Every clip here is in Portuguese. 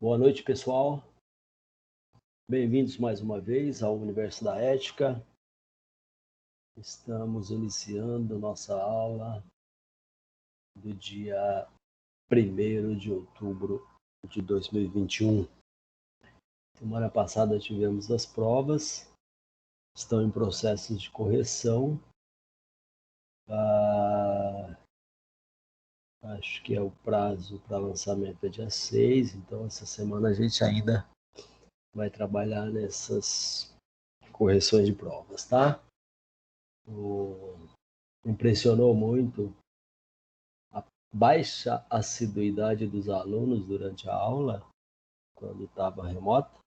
Boa noite, pessoal. Bem-vindos mais uma vez ao Universo da Ética. Estamos iniciando nossa aula do dia 1º de outubro de 2021. Semana passada tivemos as provas, estão em processo de correção. Acho que o prazo para lançamento é dia 6, então essa semana a gente ainda vai trabalhar nessas correções de provas, tá? Impressionou muito a baixa assiduidade dos alunos durante a aula, quando estava remota.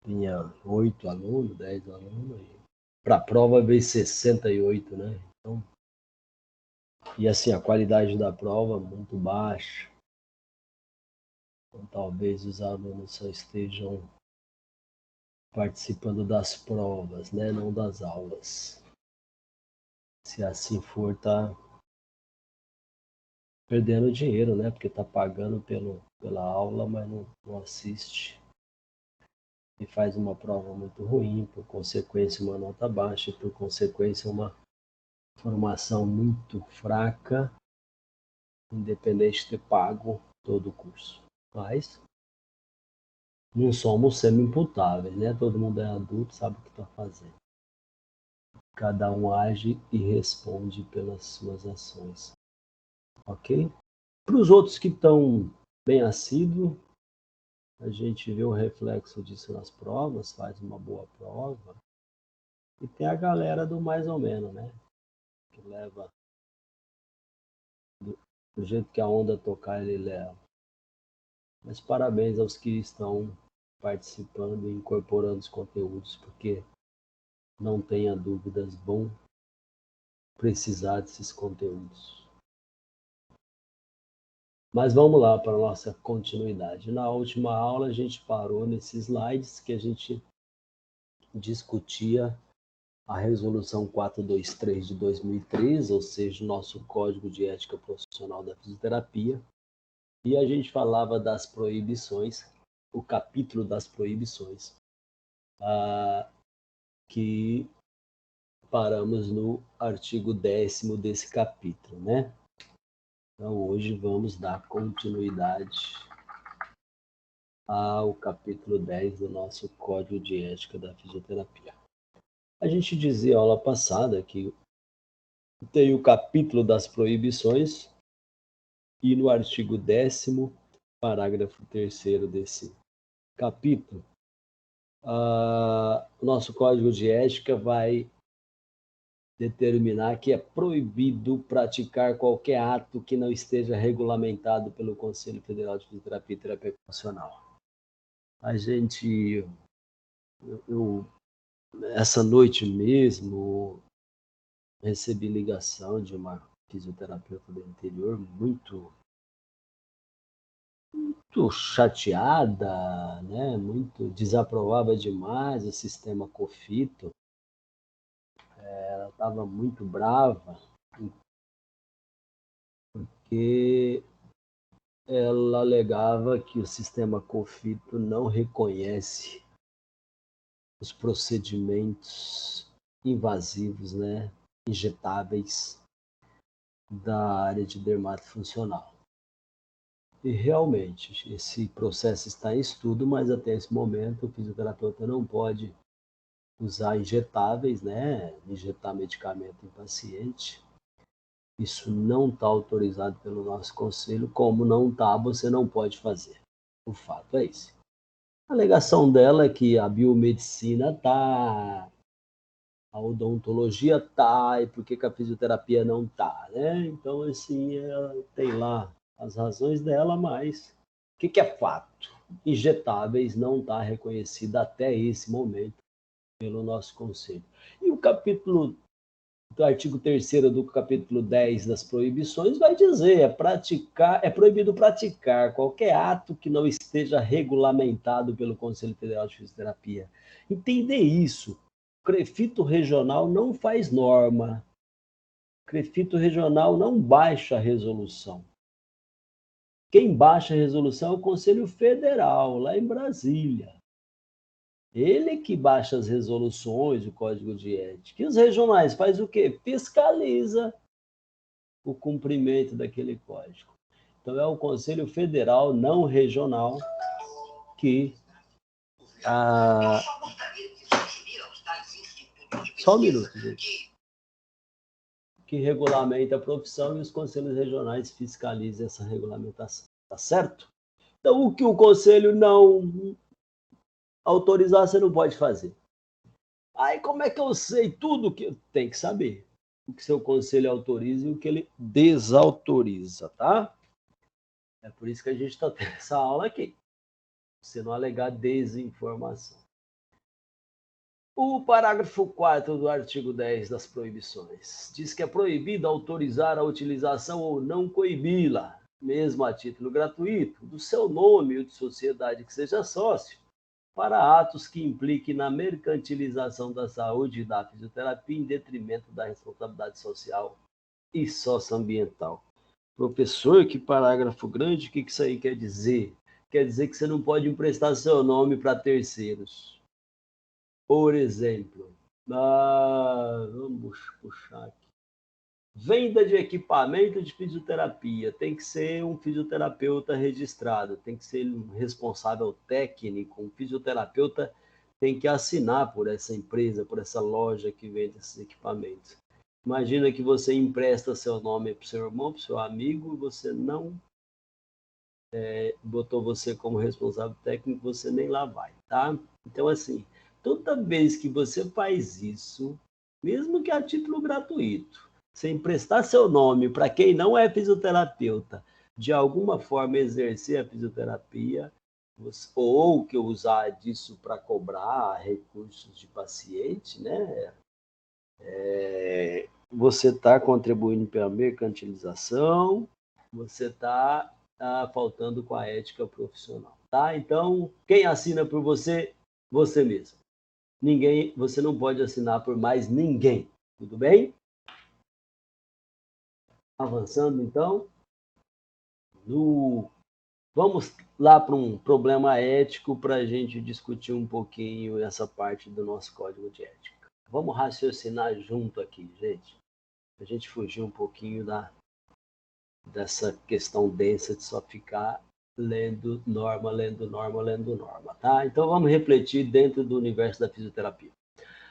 Tinha 8 alunos, 10 alunos, e para a prova veio 68, né? Então, e assim, a qualidade da prova muito baixa. Então, talvez os alunos só estejam participando das provas, né? Não das aulas. Se assim for, tá perdendo dinheiro, né? Porque tá pagando pela aula, mas não assiste. E faz uma prova muito ruim, por consequência uma nota baixa, e por consequência uma formação muito fraca, independente de ter pago todo o curso. Mas não somos semi-imputáveis, né? Todo mundo é adulto, sabe o que está fazendo. Cada um age e responde pelas suas ações. Ok? Para os outros que estão bem assíduos, a gente vê o reflexo disso nas provas, faz uma boa prova. E tem a galera do mais ou menos, né? Que leva do jeito que a onda tocar, ele leva. Mas parabéns aos que estão participando e incorporando os conteúdos, porque não tenha dúvidas, vão precisar desses conteúdos. Mas vamos lá para a nossa continuidade. Na última aula a gente parou nesses slides que a gente discutia a Resolução 423 de 2013, ou seja, o nosso Código de Ética Profissional da Fisioterapia, e a gente falava das proibições, o capítulo das proibições, que paramos no artigo 10º desse capítulo, né? Então, hoje vamos dar continuidade ao capítulo 10 do nosso Código de Ética da Fisioterapia. A gente dizia aula passada que tem o capítulo das proibições e no artigo 10º, parágrafo 3º desse capítulo, o nosso Código de Ética vai determinar que é proibido praticar qualquer ato que não esteja regulamentado pelo Conselho Federal de Fisioterapia e Terapia Ocupacional. A gente, essa noite mesmo, recebi ligação de uma fisioterapeuta do interior muito chateada, né? Muito desaprovava demais o sistema COFITO. Ela estava muito brava porque ela alegava que o sistema COFITO não reconhece os procedimentos invasivos, né, injetáveis da área de dermatofuncional. E realmente, esse processo está em estudo, mas até esse momento o fisioterapeuta não pode usar injetáveis, né, injetar medicamento em paciente. Isso não está autorizado pelo nosso conselho, como não está, você não pode fazer. O fato é esse. A alegação dela é que a biomedicina está, a odontologia está, e por que a fisioterapia não está, né? Então, assim, ela tem lá as razões dela, mas o que é fato? Injetáveis não está reconhecida até esse momento pelo nosso conselho. E o capítulo do artigo 3º do capítulo 10 das proibições vai dizer, é proibido praticar qualquer ato que não esteja regulamentado pelo Conselho Federal de Fisioterapia. Entender isso. O CREFITO regional não faz norma. O CREFITO regional não baixa a resolução. Quem baixa a resolução é o Conselho Federal, lá em Brasília. Ele que baixa as resoluções, o código de ética. E os regionais faz o quê? Fiscaliza o cumprimento daquele código. Então é o Conselho Federal, não regional, que só um minuto, gente. Que regulamenta a profissão e os conselhos regionais fiscalizam essa regulamentação, tá certo? Então, o que o conselho não autorizar, você não pode fazer. Aí, como é que eu sei tudo que tem que saber? O que seu conselho autoriza e o que ele desautoriza, tá? É por isso que a gente está tendo essa aula aqui. Você não alegar desinformação. O parágrafo 4 do artigo 10 das proibições diz que é proibido autorizar a utilização ou não coibi-la, mesmo a título gratuito, do seu nome ou de sociedade que seja sócio, para atos que impliquem na mercantilização da saúde e da fisioterapia em detrimento da responsabilidade social e socioambiental. Professor, que parágrafo grande, o que isso aí quer dizer? Quer dizer que você não pode emprestar seu nome para terceiros. Por exemplo, vamos puxar aqui. Venda de equipamento de fisioterapia. Tem que ser um fisioterapeuta registrado, tem que ser um responsável técnico, um fisioterapeuta tem que assinar por essa empresa, por essa loja que vende esses equipamentos. Imagina que você empresta seu nome para o seu irmão, para o seu amigo, e você não botou você como responsável técnico, você nem lá vai, tá? Então, assim, toda vez que você faz isso, mesmo que a título gratuito, você emprestar seu nome para quem não é fisioterapeuta, de alguma forma exercer a fisioterapia, ou que usar disso para cobrar recursos de paciente, né? Você está contribuindo para a mercantilização, você está faltando com a ética profissional, tá? Então, quem assina por você? Você mesmo. Ninguém, você não pode assinar por mais ninguém, tudo bem? Avançando, então, vamos lá para um problema ético para a gente discutir um pouquinho essa parte do nosso código de ética. Vamos raciocinar junto aqui, gente. A gente fugir um pouquinho dessa questão densa de só ficar lendo norma, tá? Então vamos refletir dentro do universo da fisioterapia.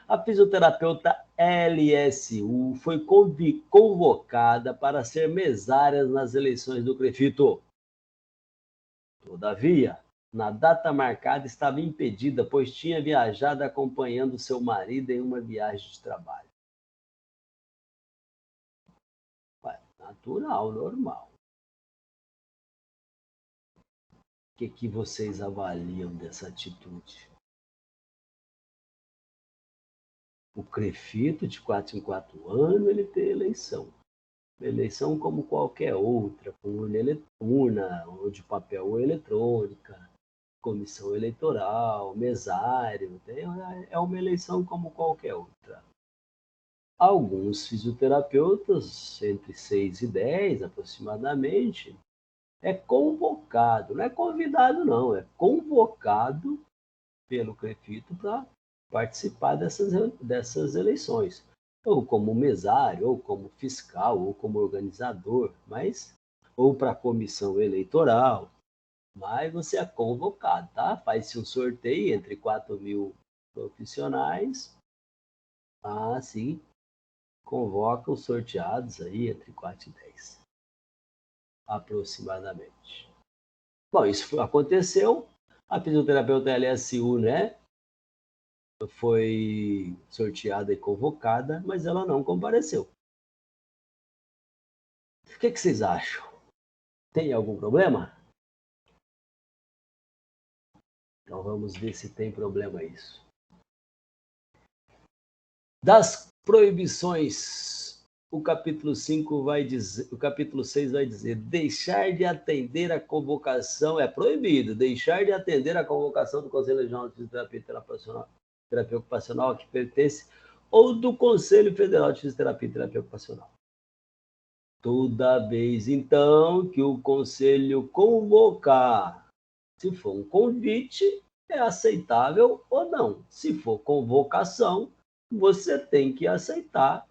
A fisioterapeuta LSU foi convocada para ser mesária nas eleições do CREFITO. Todavia, na data marcada estava impedida, pois tinha viajado acompanhando seu marido em uma viagem de trabalho. Natural, normal. O que vocês avaliam dessa atitude? O CREFITO, de 4 em 4 anos, ele tem eleição. Eleição como qualquer outra, com urna ou de papel ou eletrônica, comissão eleitoral, mesário, é uma eleição como qualquer outra. Alguns fisioterapeutas, entre 6 e 10 aproximadamente, é convocado, não é convidado não, é convocado pelo CREFITO para participar dessas eleições, ou como mesário, ou como fiscal, ou como organizador, ou para a comissão eleitoral, mas você é convocado, tá? Faz-se um sorteio entre 4.000 profissionais, sim, convoca os sorteados aí entre 4 e 10, aproximadamente. Bom, isso aconteceu, a fisioterapeuta LSU, né, foi sorteada e convocada, mas ela não compareceu. O que vocês acham? Tem algum problema? Então vamos ver se tem problema isso. Das proibições, o capítulo 5 vai dizer, o capítulo 6 vai dizer: deixar de atender a convocação é proibido, deixar de atender a convocação do Conselho Regional de Fisioterapia e Terapia Ocupacional que pertence ou do Conselho Federal de Fisioterapia e Terapia Ocupacional. Toda vez, então, que o conselho convocar, se for um convite, é aceitável ou não. Se for convocação, você tem que aceitar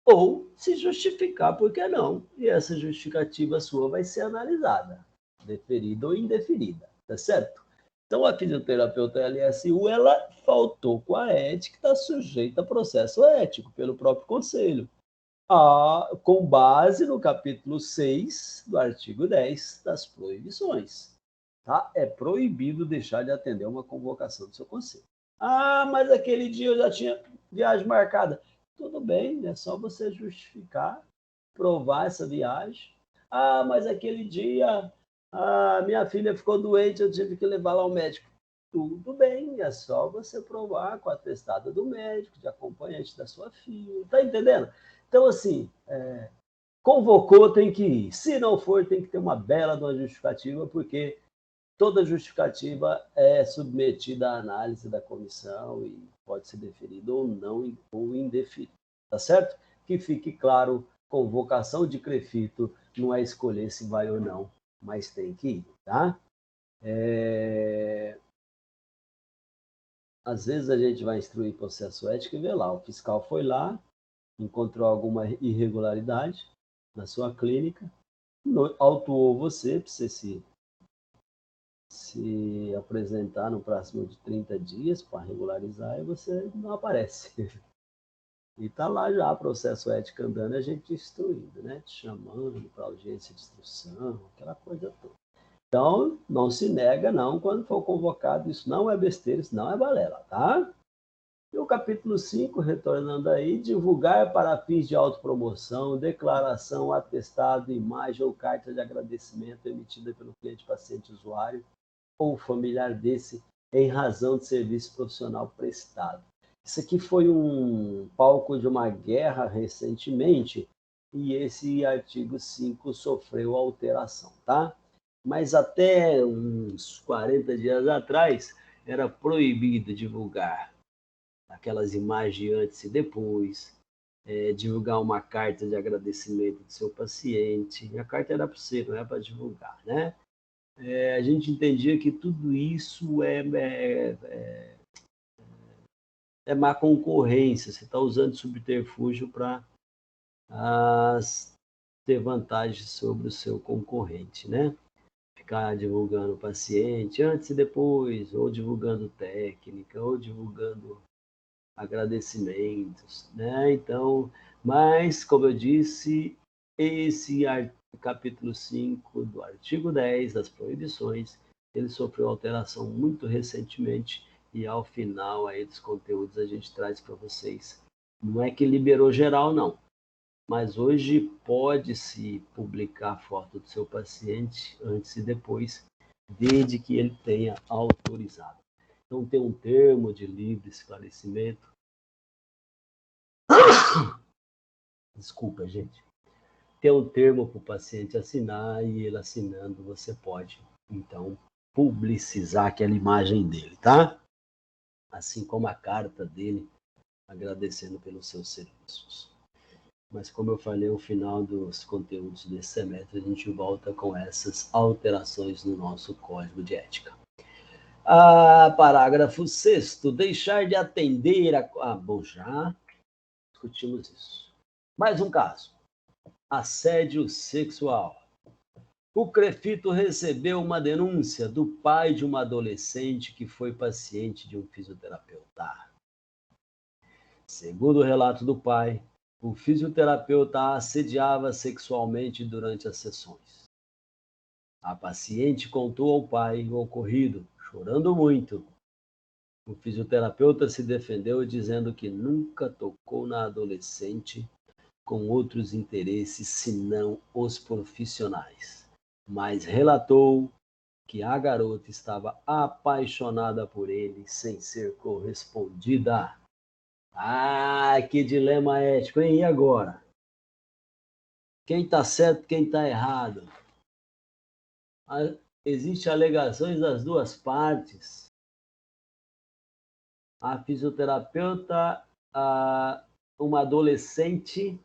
ou se justificar por que não. E essa justificativa sua vai ser analisada, deferida ou indeferida, tá certo? Então, a fisioterapeuta LSU, ela faltou com a ética, está sujeita a processo ético pelo próprio conselho, com base no capítulo 6 do artigo 10 das proibições. Tá? É proibido deixar de atender uma convocação do seu conselho. Ah, mas aquele dia eu já tinha viagem marcada. Tudo bem, é só você justificar, provar essa viagem. Ah, mas aquele dia minha filha ficou doente, eu tive que levar lá ao médico. Tudo bem, é só você provar com a atestada do médico, de acompanhante da sua filha. Tá entendendo? Então, assim, convocou, tem que ir. Se não for, tem que ter uma bela de uma justificativa, porque toda justificativa é submetida à análise da comissão e pode ser deferida ou não, ou indeferida. Tá certo? Que fique claro, convocação de CREFITO não é escolher se vai ou não, mas tem que ir, tá? Às vezes a gente vai instruir processo ético e vê lá, o fiscal foi lá, encontrou alguma irregularidade na sua clínica, autuou você para você se apresentar no próximo de 30 dias para regularizar e você não aparece. E está lá já processo ético andando, a gente instruindo, né? Te chamando para audiência de instrução, aquela coisa toda. Então, não se nega, não, quando for convocado. Isso não é besteira, isso não é balela, tá? E o capítulo 5, retornando aí, divulgar para fins de autopromoção, declaração, atestado, imagem ou carta de agradecimento emitida pelo cliente, paciente, usuário ou familiar desse em razão de serviço profissional prestado. Isso aqui foi um palco de uma guerra recentemente e esse artigo 5 sofreu alteração, tá? Mas até uns 40 dias atrás era proibido divulgar aquelas imagens antes e depois, divulgar uma carta de agradecimento do seu paciente. A carta era para você, não é para divulgar, né? A gente entendia que tudo isso é má concorrência, você está usando subterfúgio para ter vantagem sobre o seu concorrente, né? Ficar divulgando o paciente antes e depois, ou divulgando técnica, ou divulgando agradecimentos, né? Então, mas, como eu disse, esse capítulo 5 do artigo 10 das proibições, ele sofreu alteração muito recentemente e ao final aí dos conteúdos a gente traz para vocês. Não é que liberou geral, não, mas hoje pode-se publicar foto do seu paciente antes e depois, desde que ele tenha autorizado. Então, tem um termo de livre esclarecimento. Desculpa, gente. Tem um termo para o paciente assinar e ele assinando, você pode, então, publicizar aquela imagem dele, tá? Assim como a carta dele agradecendo pelos seus serviços. Mas como eu falei, no final dos conteúdos desse semestre, a gente volta com essas alterações no nosso código de ética. Parágrafo 6º, deixar de atender a... bom, já discutimos isso. Mais um caso. Assédio sexual. O CREFITO recebeu uma denúncia do pai de uma adolescente que foi paciente de um fisioterapeuta. Segundo o relato do pai, o fisioterapeuta a assediava sexualmente durante as sessões. A paciente contou ao pai o ocorrido, chorando muito. O fisioterapeuta se defendeu dizendo que nunca tocou na adolescente com outros interesses senão os profissionais, mas relatou que a garota estava apaixonada por ele sem ser correspondida. Que dilema ético, hein? E agora? Quem está certo, quem está errado? Existem alegações das duas partes. A fisioterapeuta, uma adolescente,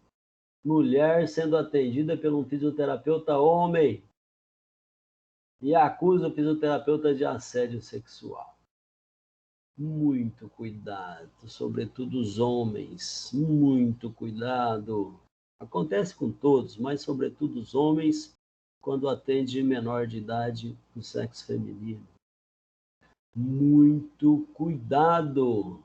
mulher sendo atendida por um fisioterapeuta homem e acusa o fisioterapeuta de assédio sexual. Muito cuidado, sobretudo os homens, muito cuidado. Acontece com todos, mas sobretudo os homens, quando atende menor de idade do sexo feminino. Muito cuidado,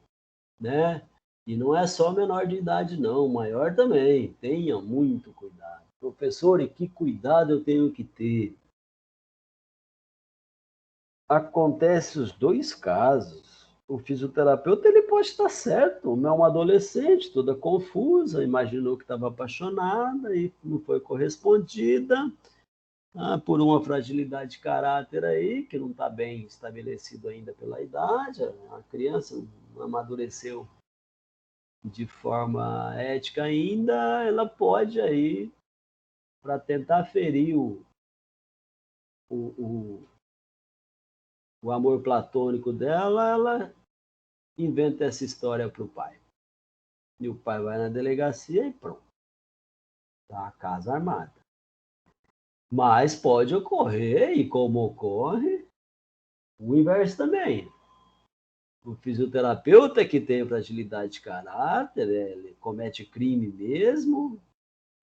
né? E não é só menor de idade, não, maior também. Tenha muito cuidado. Professor, e que cuidado eu tenho que ter? Acontece os dois casos. O fisioterapeuta ele pode estar certo, é uma adolescente toda confusa, imaginou que estava apaixonada e não foi correspondida por uma fragilidade de caráter aí, que não está bem estabelecido ainda pela idade, a criança não amadureceu de forma ética ainda, ela pode aí, para tentar ferir o, o amor platônico dela, ela inventa essa história para o pai. E o pai vai na delegacia e pronto. Tá a casa armada. Mas pode ocorrer, e como ocorre, o inverso também. O fisioterapeuta que tem fragilidade de caráter, ele comete crime mesmo,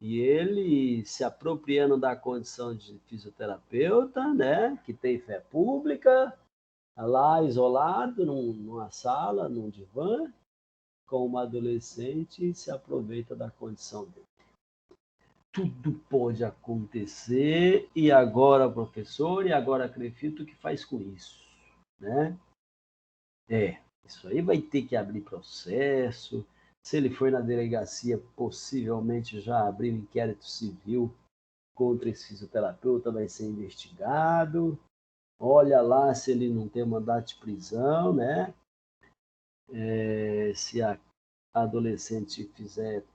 e ele se apropriando da condição de fisioterapeuta, né, que tem fé pública, lá isolado numa sala, num divã, com uma adolescente, e se aproveita da condição dele. Tudo pode acontecer, e agora, professor, e agora, Crefito, o que faz com isso? Né? Isso aí vai ter que abrir processo. Se ele for na delegacia, possivelmente já abrir um inquérito civil contra esse fisioterapeuta, vai ser investigado. Olha lá se ele não tem mandato de prisão, né? Se a adolescente fizer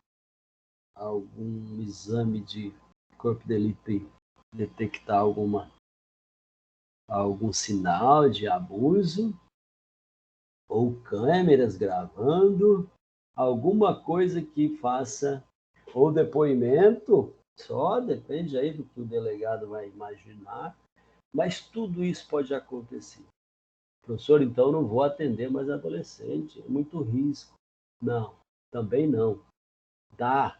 algum exame de corpo de delito e detectar algum sinal de abuso, ou câmeras gravando, alguma coisa que faça, ou depoimento, só depende aí do que o delegado vai imaginar, mas tudo isso pode acontecer. Professor, então não vou atender mais adolescente, é muito risco. Não, também não. Dá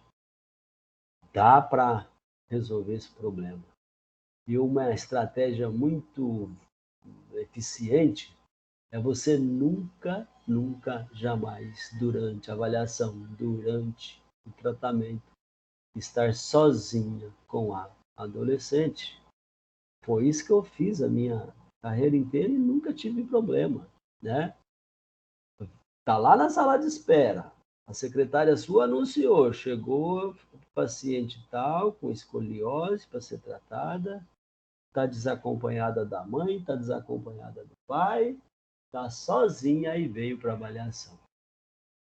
para resolver esse problema. E uma estratégia muito eficiente é você nunca, nunca, jamais, durante a avaliação, durante o tratamento, estar sozinha com a adolescente. Foi isso que eu fiz a minha carreira inteira e nunca tive problema, né? Tá lá na sala de espera. A secretária sua anunciou, chegou paciente tal, com escoliose para ser tratada, está desacompanhada da mãe, está desacompanhada do pai, está sozinha e veio para avaliação.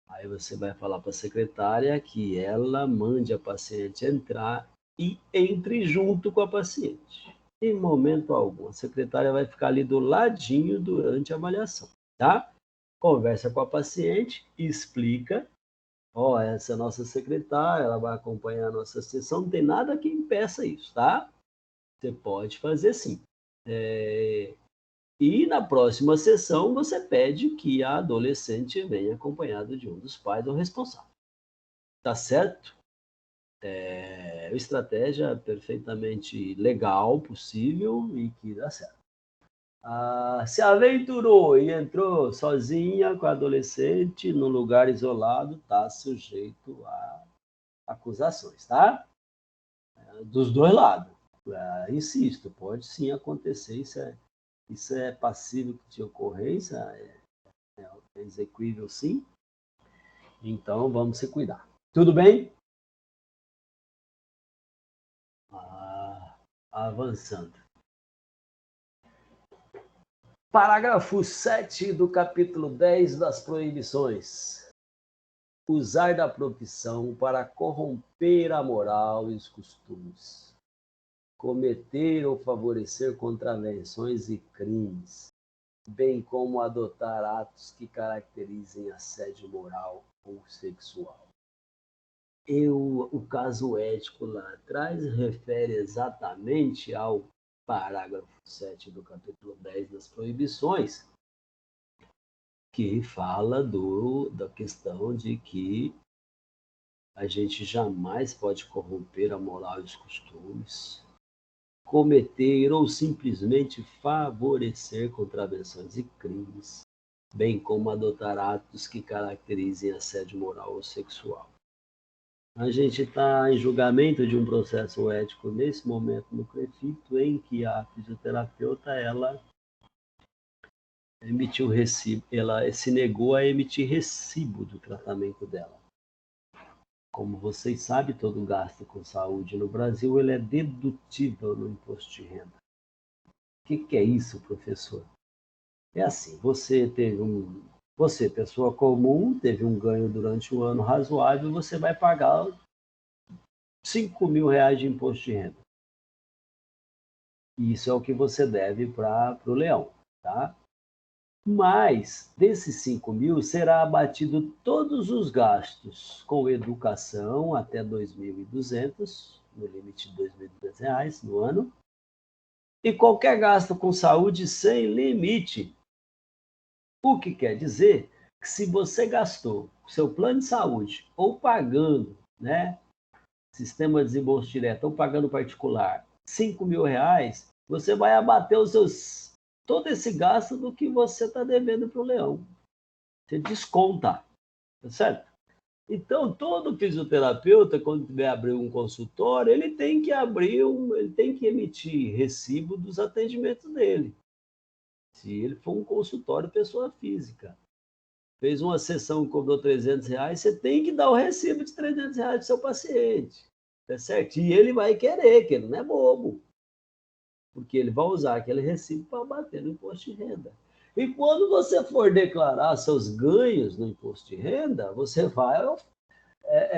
Aí você vai falar para a secretária que ela mande a paciente entrar e entre junto com a paciente. Em momento algum, a secretária vai ficar ali do ladinho durante a avaliação, tá? Conversa com a paciente, explica. Ó, essa é a nossa secretária, ela vai acompanhar a nossa sessão, não tem nada que impeça isso, tá? Você pode fazer sim. E na próxima sessão você pede que a adolescente venha acompanhada de um dos pais ou responsável. Tá certo? É uma estratégia perfeitamente legal, possível e que dá certo. Se aventurou e entrou sozinha com a adolescente num lugar isolado, está sujeito a acusações, tá? Dos dois lados. Insisto, pode sim acontecer, isso é passível de ocorrência, é exequível sim, então vamos se cuidar. Tudo bem? Avançando. Parágrafo 7 do capítulo 10 das proibições. Usar da profissão para corromper a moral e os costumes. Cometer ou favorecer contravenções e crimes, bem como adotar atos que caracterizem assédio moral ou sexual. O caso ético lá atrás refere exatamente ao parágrafo 7 do capítulo 10 das proibições, que fala da questão de que a gente jamais pode corromper a moral e os costumes, cometer ou simplesmente favorecer contravenções e crimes, bem como adotar atos que caracterizem assédio moral ou sexual. A gente está em julgamento de um processo ético nesse momento no CREFITO, em que a fisioterapeuta ela emitiu recibo, ela se negou a emitir recibo do tratamento dela. Como vocês sabem, todo gasto com saúde no Brasil ele é dedutível no imposto de renda. O que é isso, professor? É assim, você, pessoa comum, teve um ganho durante um ano razoável, você vai pagar R$ 5.000 de imposto de renda. Isso é o que você deve para o leão, tá? Mas desses 5.000 será abatido todos os gastos com educação até 2.200, no limite de R$ 2.200 no ano, e qualquer gasto com saúde sem limite. O que quer dizer que se você gastou seu plano de saúde ou pagando, né, sistema de desembolso direto ou pagando particular, R$ 5.000, você vai abater todo esse gasto do que você está devendo para o leão. Você desconta, tá certo? Então, todo fisioterapeuta, quando tiver abrir um consultório, ele tem que emitir recibo dos atendimentos dele. Se ele for um consultório pessoa física, fez uma sessão e cobrou R$ 300, você tem que dar o recibo de R$ 300 para o seu paciente, tá certo? E ele vai querer, que ele não é bobo, porque ele vai usar aquele recibo para bater no imposto de renda. E quando você for declarar seus ganhos no imposto de renda, você vai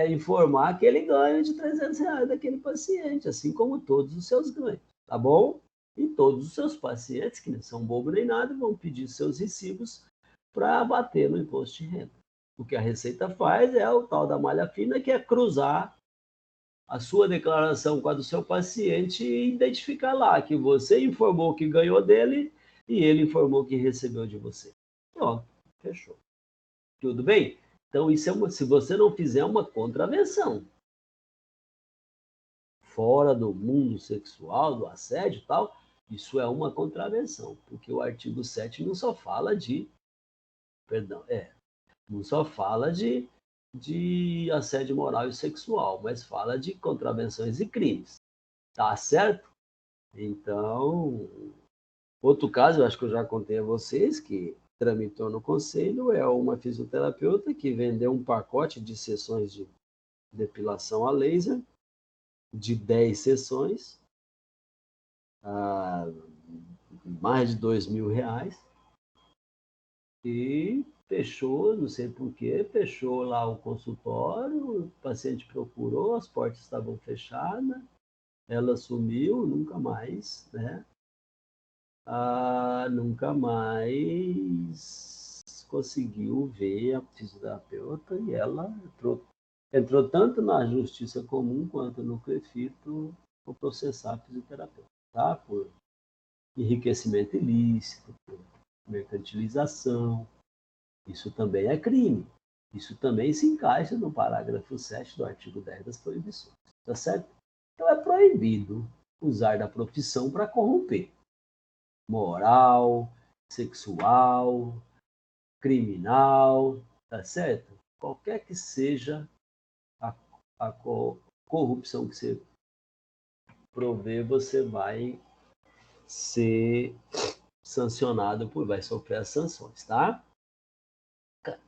informar aquele ganho de R$ 300 daquele paciente, assim como todos os seus ganhos, tá bom? E todos os seus pacientes, que não são bobo nem nada, vão pedir seus recibos para bater no imposto de renda. O que a Receita faz é o tal da malha fina, que é cruzar a sua declaração com a do seu paciente e identificar lá que você informou que ganhou dele e ele informou que recebeu de você. Pronto, fechou. Tudo bem? Então, isso se você não fizer uma contravenção fora do mundo sexual, do assédio e tal, isso é uma contravenção, porque o artigo 7 não só fala não só fala de assédio moral e sexual, mas fala de contravenções e crimes. Tá certo? Então, outro caso, eu acho que eu já contei a vocês, que tramitou no conselho, é uma fisioterapeuta que vendeu um pacote de sessões de depilação a laser, de 10 sessões, a mais de R$ 2.000, e fechou, não sei porquê, fechou lá o consultório, o paciente procurou, as portas estavam fechadas, ela sumiu, nunca mais, né? Nunca mais conseguiu ver a fisioterapeuta e ela entrou tanto na justiça comum quanto no CREFITO por processar a fisioterapeuta, tá? Por enriquecimento ilícito, por mercantilização. Isso também é crime. Isso também se encaixa no parágrafo 7 do artigo 10 das proibições, tá certo? Então é proibido usar da profissão para corromper. Moral, sexual, criminal, tá certo? Qualquer que seja a corrupção que você prover, você vai ser sancionado vai sofrer as sanções, tá?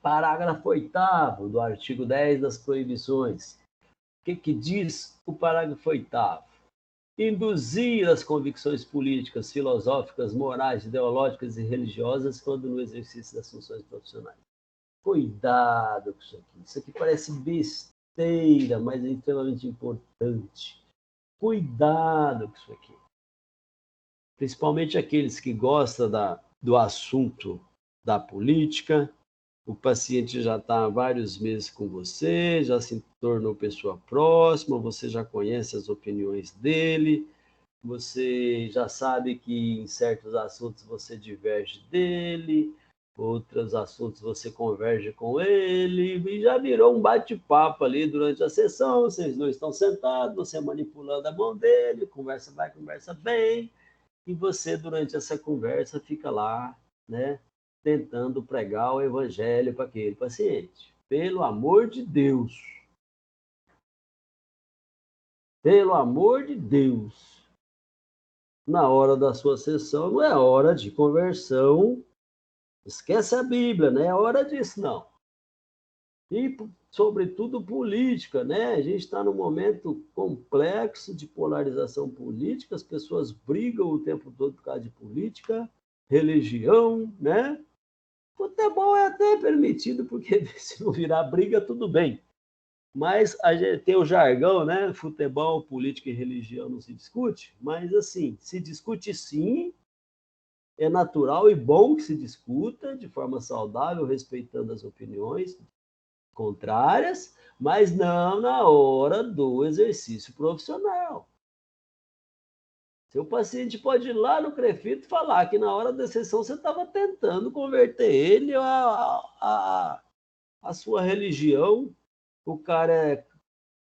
Parágrafo 8º do artigo 10 das proibições. O que diz o parágrafo 8º? Induzir as convicções políticas, filosóficas, morais, ideológicas e religiosas quando no exercício das funções profissionais. Cuidado com isso aqui. Isso aqui parece besteira, mas é extremamente importante. Cuidado com isso aqui. Principalmente aqueles que gostam do assunto da política, O paciente já está há vários meses com você, já se tornou pessoa próxima, você já conhece as opiniões dele, você já sabe que em certos assuntos você diverge dele, outros assuntos você converge com ele, e já virou um bate-papo ali durante a sessão, vocês dois estão sentados, você manipulando a mão dele, conversa vai, conversa bem, e você, durante essa conversa, fica lá, né, tentando pregar o evangelho para aquele paciente. Pelo amor de Deus, na hora da sua sessão não é hora de conversão, esquece a Bíblia, não é hora disso, não. E, sobretudo, política, né? A gente está num momento complexo de polarização política, as pessoas brigam o tempo todo por causa de política, religião, né? Futebol é até permitido, porque se não virar briga, tudo bem. Mas a gente tem o jargão, né? Futebol, política e religião não se discute, mas assim, se discute sim, é natural e bom que se discuta de forma saudável, respeitando as opiniões contrárias, mas não na hora do exercício profissional. Seu paciente pode ir lá no CREFITO falar que na hora da sessão você estava tentando converter ele a sua religião. O cara é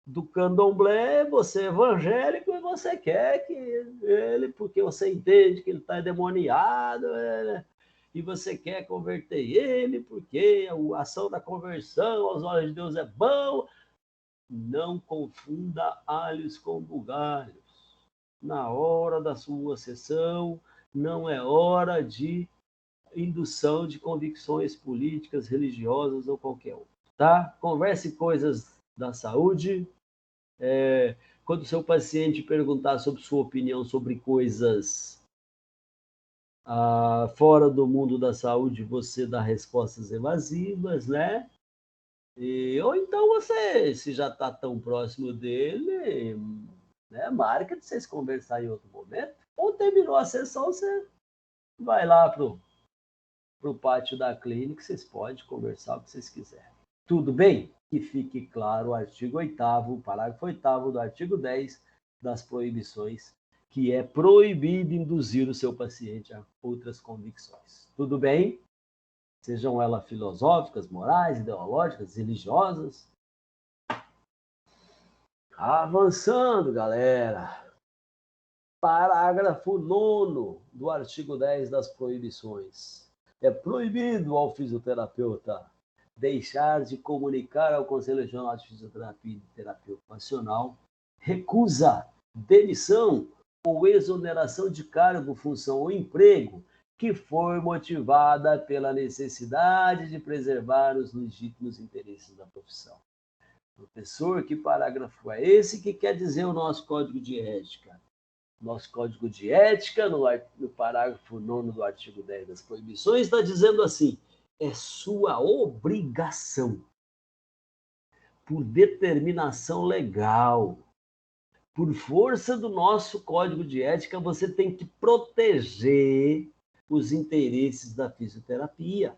do candomblé, você é evangélico e você quer que ele, porque você entende que ele está endemoniado, e você quer converter ele, porque a ação da conversão aos olhos de Deus é bom. Não confunda alhos com bugalhos. Na hora da sua sessão, não é hora de indução de convicções políticas, religiosas ou qualquer outra, tá? Converse coisas da saúde. Quando o seu paciente perguntar sobre sua opinião sobre coisas fora do mundo da saúde, você dá respostas evasivas, né? Ou então você, se já está tão próximo dele, né, marca de vocês conversar em outro momento. Ou terminou a sessão, você vai lá pro pátio da clínica, vocês podem conversar o que vocês quiserem. Tudo bem? Que fique claro o artigo 8º, o parágrafo 8º do artigo 10 das proibições, que é proibido induzir o seu paciente a outras convicções. Tudo bem? Sejam elas filosóficas, morais, ideológicas, religiosas. Avançando, galera. Parágrafo 9º do artigo 10 das proibições. É proibido ao fisioterapeuta deixar de comunicar ao Conselho Regional de Fisioterapia e Terapia Ocupacional recusa, demissão ou exoneração de cargo, função ou emprego que for motivada pela necessidade de preservar os legítimos interesses da profissão. Professor, que parágrafo é esse? Que quer dizer o nosso Código de Ética? Nosso Código de Ética, no parágrafo 9º do artigo 10 das proibições, está dizendo assim: é sua obrigação, por determinação legal, por força do nosso Código de Ética, você tem que proteger os interesses da fisioterapia.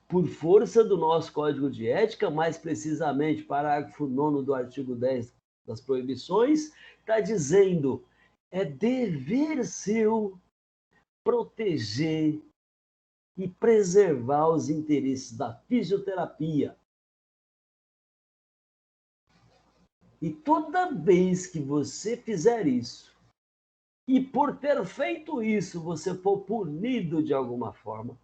Por força do nosso Código de Ética, mais precisamente, parágrafo 9º do artigo 10 das proibições, está dizendo: é dever seu proteger e preservar os interesses da fisioterapia. E toda vez que você fizer isso, e por ter feito isso você for punido de alguma forma,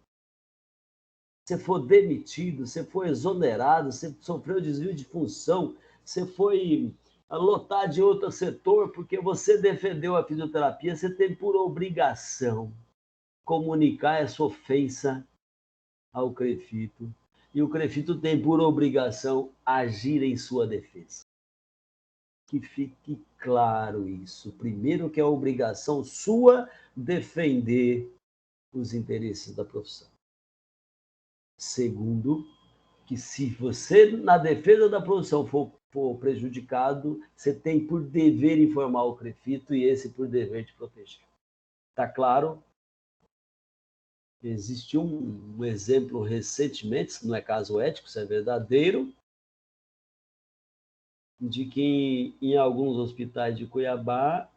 você for demitido, você for exonerado, você sofreu desvio de função, você foi lotar de outro setor porque você defendeu a fisioterapia, você tem por obrigação comunicar essa ofensa ao CREFITO. E o CREFITO tem por obrigação agir em sua defesa. Que fique claro isso. Primeiro, que é a obrigação sua defender os interesses da profissão. Segundo, que se você, na defesa da profissão, for prejudicado, você tem por dever informar o CREFITO e esse por dever te proteger. Tá claro? Existe um exemplo recentemente, não é caso ético, isso é verdadeiro, de que em alguns hospitais de Cuiabá,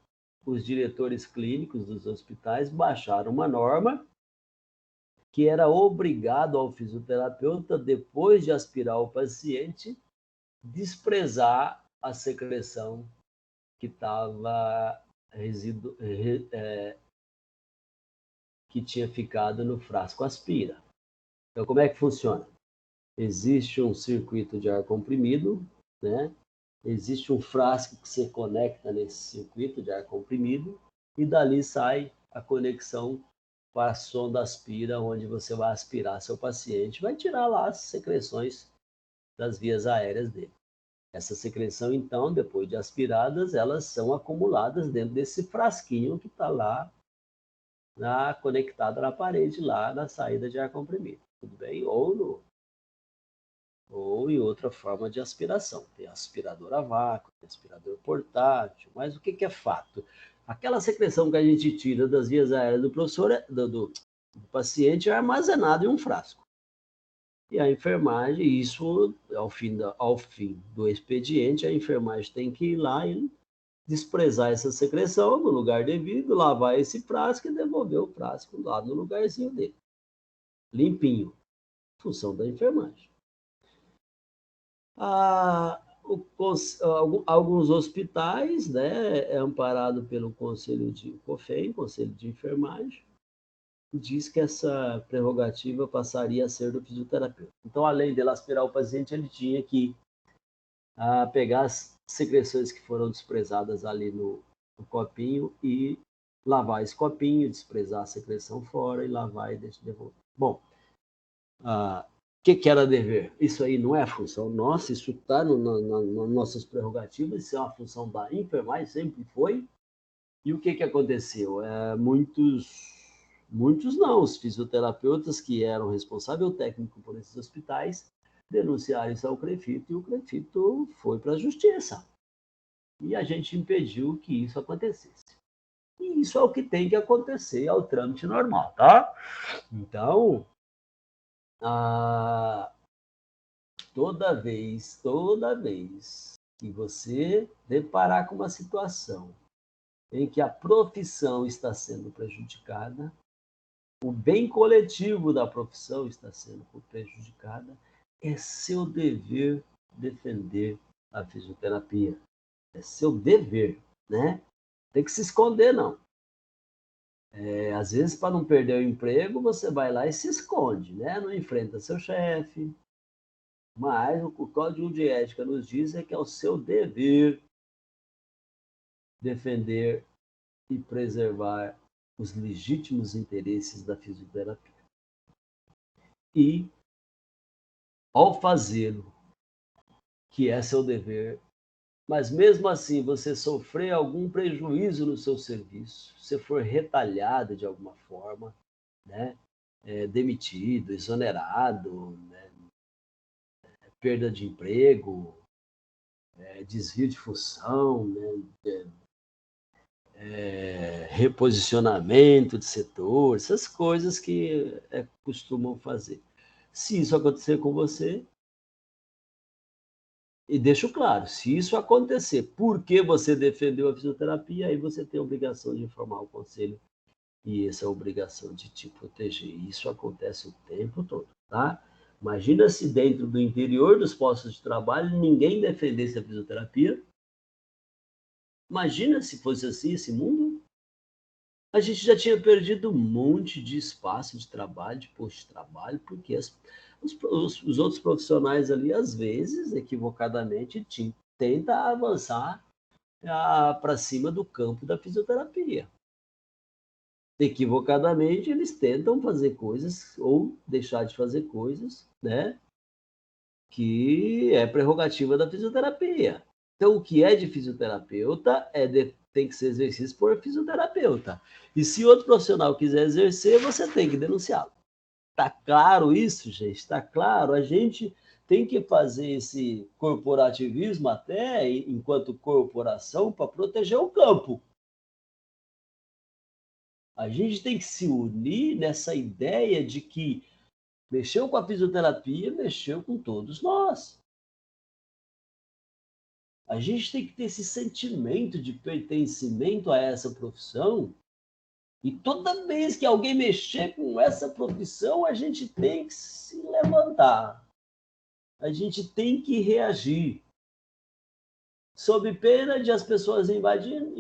os diretores clínicos dos hospitais baixaram uma norma que era obrigado ao fisioterapeuta, depois de aspirar o paciente, desprezar a secreção que estava que tinha ficado no frasco aspira. Então, como é que funciona? Existe um circuito de ar comprimido, né? Existe um frasco que se conecta nesse circuito de ar comprimido e dali sai a conexão para a sonda aspira, onde você vai aspirar seu paciente, vai tirar lá as secreções das vias aéreas dele. Essa secreção, então, depois de aspiradas, elas são acumuladas dentro desse frasquinho que está lá conectado na parede, lá na saída de ar comprimido. Tudo bem? Ou em outra forma de aspiração. Tem aspirador a vácuo, tem aspirador portátil, mas o que é fato? Aquela secreção que a gente tira das vias aéreas do professor, do paciente, é armazenada em um frasco. E a enfermagem, isso ao fim do expediente, a enfermagem tem que ir lá e desprezar essa secreção no lugar devido, lavar esse frasco e devolver o frasco lá no lugarzinho dele. Limpinho. Função da enfermagem. Alguns hospitais, né, é amparado pelo Conselho de COFEM, Conselho de Enfermagem, diz que essa prerrogativa passaria a ser do fisioterapeuta. Então, além dele aspirar o paciente, ele tinha que pegar as secreções que foram desprezadas ali no copinho e lavar esse copinho, desprezar a secreção fora e lavar e devolver. Bom, que era dever? Isso aí não é função nossa, isso está nas nossas prerrogativas, isso é uma função da enfermagem, sempre foi. E o que aconteceu? Muitos não, os fisioterapeutas que eram responsável técnico por esses hospitais denunciaram isso ao CREFITO e o CREFITO foi para a justiça. E a gente impediu que isso acontecesse. E isso é o que tem que acontecer, é o trâmite normal, tá? Então, toda vez que você deparar com uma situação em que a profissão está sendo prejudicada, o bem coletivo da profissão está sendo prejudicada, é seu dever defender a fisioterapia. É seu dever, né? Tem que se esconder, não. Às vezes, para não perder o emprego, você vai lá e se esconde, né? Não enfrenta seu chefe. Mas o Código de Ética nos diz que é o seu dever defender e preservar os legítimos interesses da fisioterapia. E, ao fazê-lo, que é seu dever, mas mesmo assim você sofrer algum prejuízo no seu serviço, se for retalhado de alguma forma, né? Demitido, exonerado, né? Perda de emprego, desvio de função, né? Reposicionamento de setor, essas coisas que costumam fazer. Se isso acontecer com você, e deixo claro, se isso acontecer porque você defendeu a fisioterapia, aí você tem a obrigação de informar o conselho e essa é a obrigação de te proteger. Isso acontece o tempo todo, tá? Imagina se dentro do interior dos postos de trabalho ninguém defendesse a fisioterapia. Imagina se fosse assim esse mundo. A gente já tinha perdido um monte de espaço de trabalho, de posto de trabalho, porque os outros profissionais ali, às vezes, equivocadamente, tentam avançar para cima do campo da fisioterapia. Equivocadamente, eles tentam fazer coisas ou deixar de fazer coisas, né, que é prerrogativa da fisioterapia. Então, o que é de fisioterapeuta tem que ser exercido por fisioterapeuta. E se outro profissional quiser exercer, você tem que denunciá-lo. Está claro isso, gente? Está claro? A gente tem que fazer esse corporativismo até enquanto corporação para proteger o campo. A gente tem que se unir nessa ideia de que mexeu com a fisioterapia, mexeu com todos nós. A gente tem que ter esse sentimento de pertencimento a essa profissão. E toda vez que alguém mexer com essa profissão, a gente tem que se levantar. A gente tem que reagir. Sob pena de as pessoas invadindo.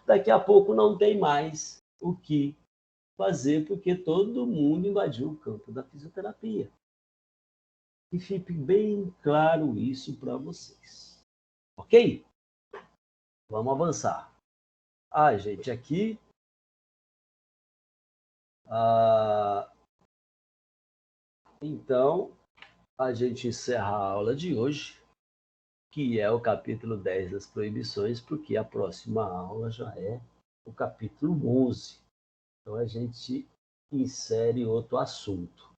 Daqui a pouco não tem mais o que fazer, porque todo mundo invadiu o campo da fisioterapia. E fique bem claro isso para vocês. Ok? Vamos avançar. Gente, aqui. Então, a gente encerra a aula de hoje, que é o capítulo 10 das proibições, porque a próxima aula já é o capítulo 11. Então, a gente insere outro assunto.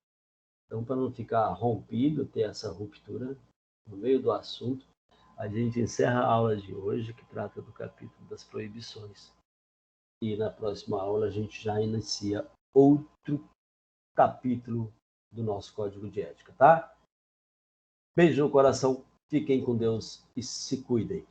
Então, para não ficar rompido, ter essa ruptura no meio do assunto, a gente encerra a aula de hoje, que trata do capítulo das proibições. E na próxima aula a gente já inicia outro capítulo do nosso código de ética, tá? Beijo no coração, fiquem com Deus e se cuidem.